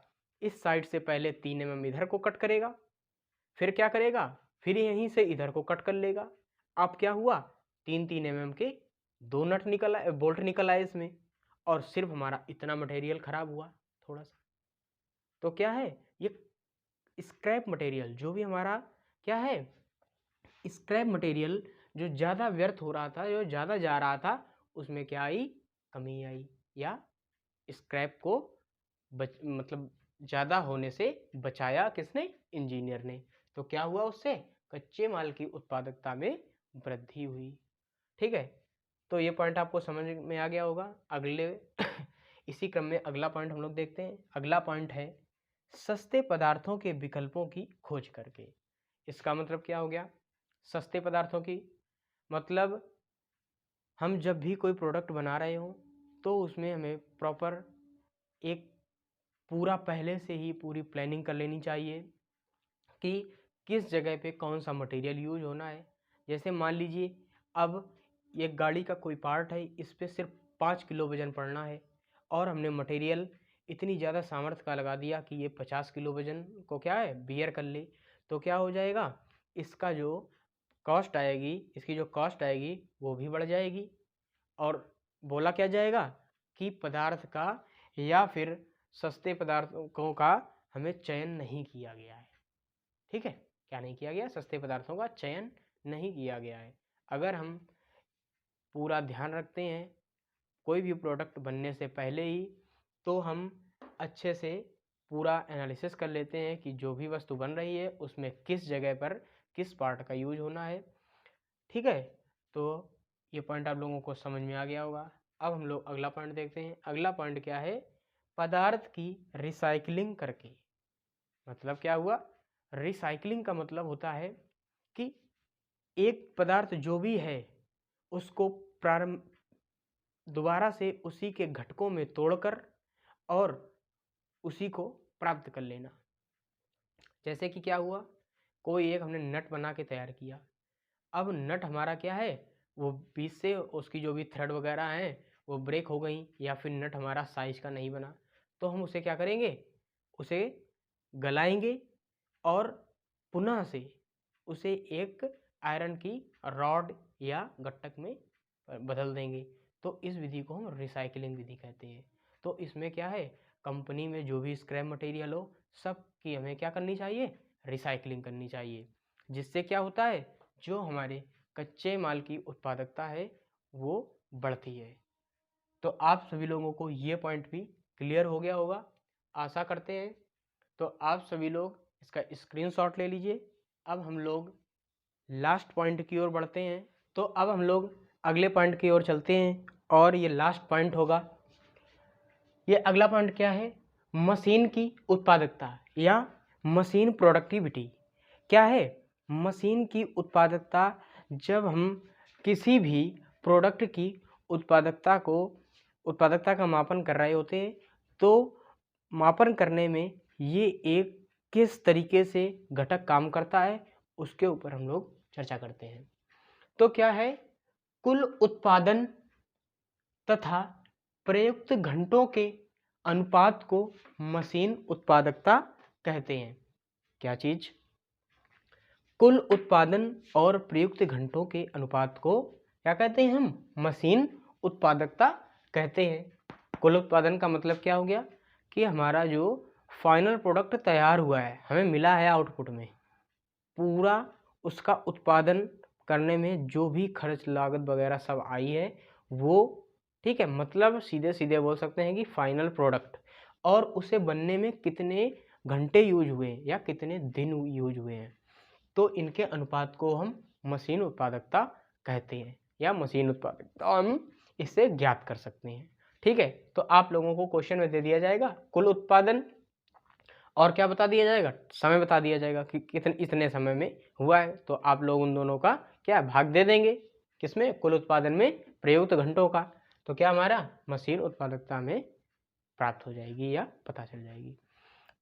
इस साइड से पहले 3 mm इधर को कट करेगा, फिर क्या करेगा, फिर यहीं से इधर को कट कर लेगा। अब क्या हुआ, 3-3 mm के 2 नट निकल आए, बोल्ट निकल आए इसमें, और सिर्फ हमारा इतना मटेरियल खराब हुआ थोड़ा सा। तो क्या है, ये स्क्रैप मटेरियल जो भी हमारा क्या है, स्क्रैप मटेरियल जो ज़्यादा व्यर्थ हो रहा था, जो ज़्यादा जा रहा था, उसमें क्या आई, कमी आई, या स्क्रैप को मतलब ज़्यादा होने से बचाया किसने, इंजीनियर ने। तो क्या हुआ, उससे कच्चे माल की उत्पादकता में वृद्धि हुई। ठीक है, तो ये पॉइंट आपको समझ में आ गया होगा। अगले इसी क्रम में अगला पॉइंट हम लोग देखते हैं। अगला पॉइंट है सस्ते पदार्थों के विकल्पों की खोज करके। इसका मतलब क्या हो गया, सस्ते पदार्थों की मतलब हम जब भी कोई प्रोडक्ट बना रहे हो तो उसमें हमें प्रॉपर एक पूरा पहले से ही पूरी प्लानिंग कर लेनी चाहिए कि किस जगह पे कौन सा मटेरियल यूज होना है। जैसे मान लीजिए अब ये गाड़ी का कोई पार्ट है, इस पे सिर्फ 5 किलो वजन पड़ना है, और हमने मटेरियल इतनी ज़्यादा सामर्थ्य का लगा दिया कि ये 50 किलो वजन को क्या है, बियर कर ले। तो क्या हो जाएगा, इसका जो कॉस्ट आएगी, इसकी जो कॉस्ट आएगी वो भी बढ़ जाएगी, और बोला क्या जाएगा कि पदार्थ का या फिर सस्ते पदार्थों का हमें चयन नहीं किया गया है। ठीक है, क्या नहीं किया गया, सस्ते पदार्थों का चयन नहीं किया गया है। अगर हम पूरा ध्यान रखते हैं कोई भी प्रोडक्ट बनने से पहले ही, तो हम अच्छे से पूरा एनालिसिस कर लेते हैं कि जो भी वस्तु बन रही है उसमें किस जगह पर किस पार्ट का यूज होना है। ठीक है, तो ये पॉइंट आप लोगों को समझ में आ गया होगा। अब हम लोग अगला पॉइंट देखते हैं। अगला पॉइंट क्या है, पदार्थ की रिसाइकलिंग करके। मतलब क्या हुआ, रिसाइकलिंग का मतलब होता है कि एक पदार्थ जो भी है उसको प्रारंभ दोबारा से उसी के घटकों में तोड़कर और उसी को प्राप्त कर लेना। जैसे कि क्या हुआ, कोई एक हमने नट बना के तैयार किया, अब नट हमारा क्या है, वो बीच से उसकी जो भी थ्रेड वगैरह हैं वो ब्रेक हो गई, या फिर नट हमारा साइज का नहीं बना, तो हम उसे क्या करेंगे, उसे गलाएंगे और पुनः से उसे एक आयरन की रॉड या गट्टक में बदल देंगे। तो इस विधि को हम रिसाइकलिंग विधि कहते हैं। तो इसमें क्या है, कंपनी में जो भी स्क्रैप मटेरियल हो सब की हमें क्या करनी चाहिए, रिसाइकलिंग करनी चाहिए, जिससे क्या होता है, जो हमारे कच्चे माल की उत्पादकता है वो बढ़ती है। तो आप सभी लोगों को ये पॉइंट भी क्लियर हो गया होगा, आशा करते हैं। तो आप सभी लोग इसका स्क्रीनशॉट ले लीजिए। अब हम लोग लास्ट पॉइंट की ओर बढ़ते हैं। तो अब हम लोग अगले पॉइंट की ओर चलते हैं, और ये लास्ट पॉइंट होगा। ये अगला पॉइंट क्या है, मशीन की उत्पादकता या मशीन प्रोडक्टिविटी। क्या है, मशीन की उत्पादकता, जब हम किसी भी प्रोडक्ट की उत्पादकता का मापन कर रहे होते हैं, तो मापन करने में ये एक किस तरीके से घटक काम करता है उसके ऊपर हम लोग चर्चा करते हैं। तो क्या है, कुल उत्पादन तथा प्रयुक्त घंटों के अनुपात को मशीन उत्पादकता कहते हैं। क्या चीज, कुल उत्पादन और प्रयुक्त घंटों के अनुपात को क्या कहते हैं, हम मशीन उत्पादकता कहते हैं। कुल उत्पादन का मतलब क्या हो गया कि हमारा जो फाइनल प्रोडक्ट तैयार हुआ है, हमें मिला है आउटपुट में, पूरा उसका उत्पादन करने में जो भी खर्च लागत वगैरह सब आई है वो, ठीक है, मतलब सीधे सीधे बोल सकते हैं कि फाइनल प्रोडक्ट, और उसे बनने में कितने घंटे यूज हुए या कितने दिन यूज हुए हैं, तो इनके अनुपात को हम मशीन उत्पादकता कहते हैं, या मशीन उत्पादकता हम इससे ज्ञात कर सकते हैं। ठीक है, तो आप लोगों को क्वेश्चन में दे दिया जाएगा कुल उत्पादन, और क्या बता दिया जाएगा, समय बता दिया जाएगा कि इतने समय में हुआ है। तो आप लोग उन दोनों का क्या भाग दे देंगे, किसमें, कुल उत्पादन में प्रयुक्त घंटों का, तो क्या हमारा मशीन उत्पादकता में प्राप्त हो जाएगी या पता चल जाएगी।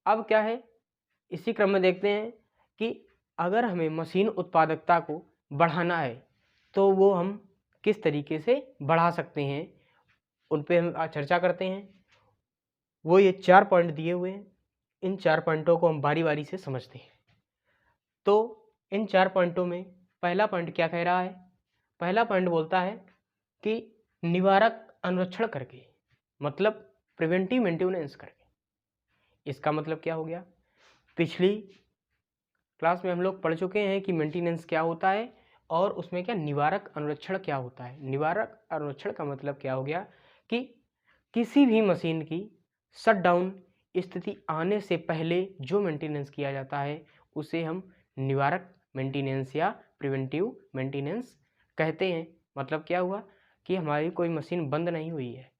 अब क्या है, इसी क्रम में देखते हैं कि अगर हमें मशीन उत्पादकता को बढ़ाना है तो वो हम किस तरीके से बढ़ा सकते हैं, उन पे हम चर्चा करते हैं। वो ये 4 पॉइंट दिए हुए हैं। इन 4 पॉइंटों को हम बारी बारी से समझते हैं। तो इन 4 पॉइंटों में पहला पॉइंट क्या कह रहा है? पहला पॉइंट बोलता है कि निवारक अनुरक्षण करके, मतलब प्रिवेंटिव मेंटेनेंस करके। इसका मतलब क्या हो गया? पिछली क्लास में हम लोग पढ़ चुके हैं कि मेंटेनेंस क्या होता है और उसमें क्या निवारक अनुरक्षण क्या होता है। निवारक अनुरक्षण का मतलब क्या हो गया कि किसी भी मशीन की शटडाउन स्थिति आने से पहले जो मेंटेनेंस किया जाता है उसे हम निवारक मेंटेनेंस या प्रिवेंटिव मेंटेनेंस कहते हैं। मतलब क्या हुआ कि हमारी कोई मशीन बंद नहीं हुई है,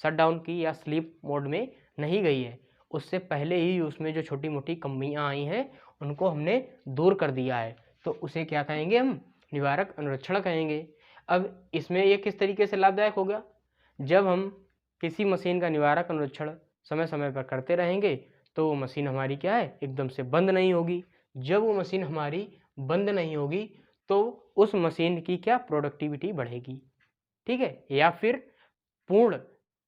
शटडाउन की या स्लीप मोड में नहीं गई है, उससे पहले ही उसमें जो छोटी मोटी कमियां आई हैं उनको हमने दूर कर दिया है, तो उसे क्या कहेंगे? हम निवारक अनुरक्षण कहेंगे। अब इसमें ये किस तरीके से लाभदायक होगा? जब हम किसी मशीन का निवारक अनुरक्षण समय समय पर करते रहेंगे तो वो मशीन हमारी क्या है? एकदम से बंद नहीं होगी। जब वो मशीन हमारी बंद नहीं होगी तो उस मशीन की क्या प्रोडक्टिविटी बढ़ेगी, ठीक है, या फिर पूर्ण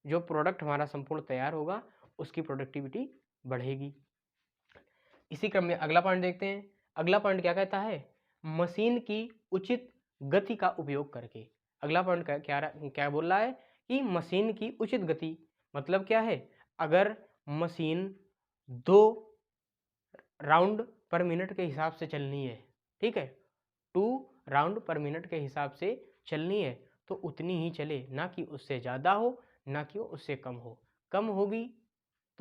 जो प्रोडक्ट हमारा संपूर्ण तैयार होगा उसकी प्रोडक्टिविटी बढ़ेगी। इसी क्रम में अगला पॉइंट देखते हैं। अगला पॉइंट क्या कहता है? मशीन की उचित गति का उपयोग करके। अगला पॉइंट क्या बोल रहा है कि मशीन की उचित गति मतलब क्या है? अगर मशीन 2 राउंड पर मिनट के हिसाब से चलनी है, ठीक है, 2 राउंड पर मिनट के हिसाब से चलनी है तो उतनी ही चले, ना कि उससे ज़्यादा हो ना कि उससे कम हो। कम होगी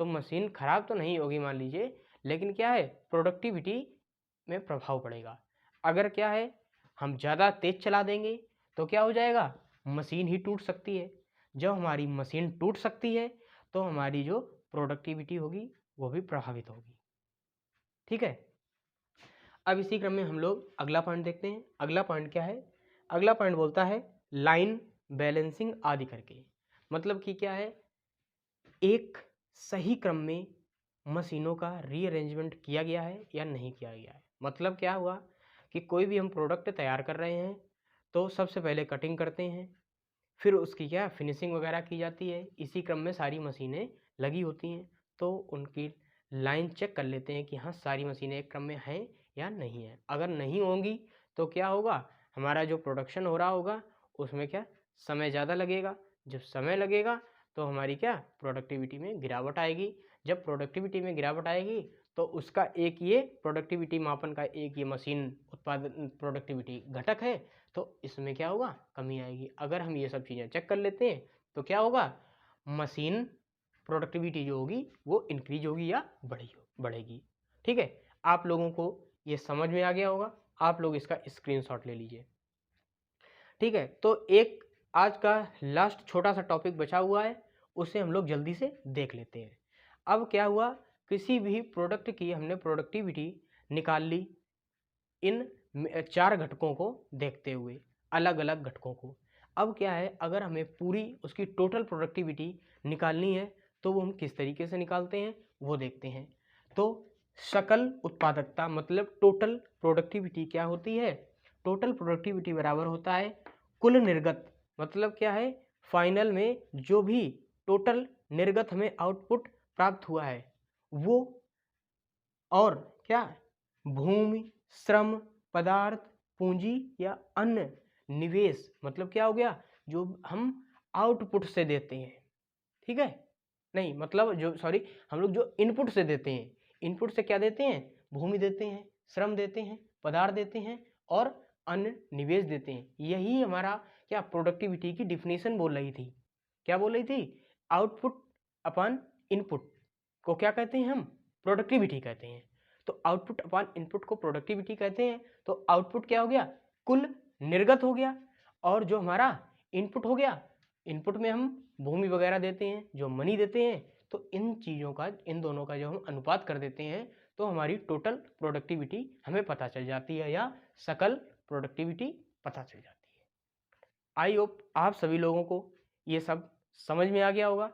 तो मशीन खराब तो नहीं होगी मान लीजिए, लेकिन क्या है? प्रोडक्टिविटी में प्रभाव पड़ेगा। अगर क्या है हम ज़्यादा तेज चला देंगे तो क्या हो जाएगा? मशीन ही टूट सकती है। जब हमारी मशीन टूट सकती है तो हमारी जो प्रोडक्टिविटी होगी वो भी प्रभावित होगी, ठीक है। अब इसी क्रम में हम लोग अगला पॉइंट देखते हैं। अगला पॉइंट क्या है? अगला पॉइंट बोलता है लाइन बैलेंसिंग आदि करके। मतलब कि क्या है? एक सही क्रम में मशीनों का रीअरेंजमेंट किया गया है या नहीं किया गया है। मतलब क्या हुआ कि कोई भी हम प्रोडक्ट तैयार कर रहे हैं तो सबसे पहले कटिंग करते हैं, फिर उसकी क्या फिनिशिंग वगैरह की जाती है। इसी क्रम में सारी मशीनें लगी होती हैं तो उनकी लाइन चेक कर लेते हैं कि हाँ सारी मशीनें एक क्रम में हैं या नहीं है। अगर नहीं होंगी तो क्या होगा? हमारा जो प्रोडक्शन हो रहा होगा उसमें क्या समय ज़्यादा लगेगा। जब समय लगेगा तो हमारी क्या प्रोडक्टिविटी में गिरावट आएगी। जब प्रोडक्टिविटी में गिरावट आएगी तो उसका एक ये प्रोडक्टिविटी मापन का एक ये मशीन उत्पादन प्रोडक्टिविटी घटक है, तो इसमें क्या होगा? कमी आएगी। अगर हम ये सब चीज़ें चेक कर लेते हैं तो क्या होगा? मशीन प्रोडक्टिविटी जो होगी वो इंक्रीज होगी या बढ़ेगी, ठीक है। आप लोगों को ये समझ में आ गया होगा, आप लोग इसका स्क्रीनशॉट ले लीजिए, ठीक है। तो एक आज का लास्ट छोटा सा टॉपिक बचा हुआ है, उसे हम लोग जल्दी से देख लेते हैं। अब क्या हुआ? किसी भी प्रोडक्ट की हमने प्रोडक्टिविटी निकाल ली इन 4 घटकों को देखते हुए, अलग अलग घटकों को। अब क्या है, अगर हमें पूरी उसकी टोटल प्रोडक्टिविटी निकालनी है तो वो हम किस तरीके से निकालते हैं वो देखते हैं। तो सकल उत्पादकता मतलब टोटल प्रोडक्टिविटी क्या होती है? टोटल प्रोडक्टिविटी बराबर होता है कुल निर्गत, मतलब क्या है? फाइनल में जो भी टोटल निर्गत हमें आउटपुट प्राप्त हुआ है वो, और क्या, भूमि, श्रम, पदार्थ, पूंजी या अन्य निवेश, मतलब क्या हो गया? जो हम आउटपुट से देते हैं, ठीक है, नहीं मतलब जो सॉरी हम लोग जो इनपुट से देते हैं, इनपुट से क्या देते हैं? भूमि देते हैं, श्रम देते हैं, पदार्थ देते हैं और अन्य निवेश देते हैं। यही हमारा क्या प्रोडक्टिविटी की डिफिनेशन बोल रही थी। क्या बोल रही थी? आउटपुट अपॉन इनपुट को क्या कहते हैं? हम प्रोडक्टिविटी कहते हैं। तो आउटपुट अपॉन इनपुट को प्रोडक्टिविटी कहते हैं। तो आउटपुट क्या हो गया? कुल निर्गत हो गया, और जो हमारा इनपुट हो गया, इनपुट में हम भूमि वगैरह देते हैं, जो मनी देते हैं, तो इन चीज़ों का, इन दोनों का जो हम अनुपात कर देते हैं तो हमारी टोटल प्रोडक्टिविटी हमें पता चल जाती है या सकल प्रोडक्टिविटी पता चल जाती है। आई होप आप सभी लोगों को ये सब समझ में आ गया होगा।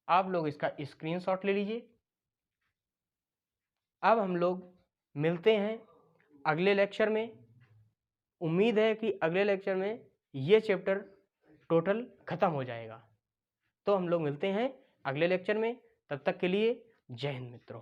आप लोग इसका स्क्रीनशॉट ले लीजिए। अब हम लोग मिलते हैं अगले लेक्चर में। उम्मीद है कि अगले लेक्चर में ये चैप्टर टोटल खत्म हो जाएगा। तो हम लोग मिलते हैं अगले लेक्चर में। तब तक के लिए जय हिंद मित्रों।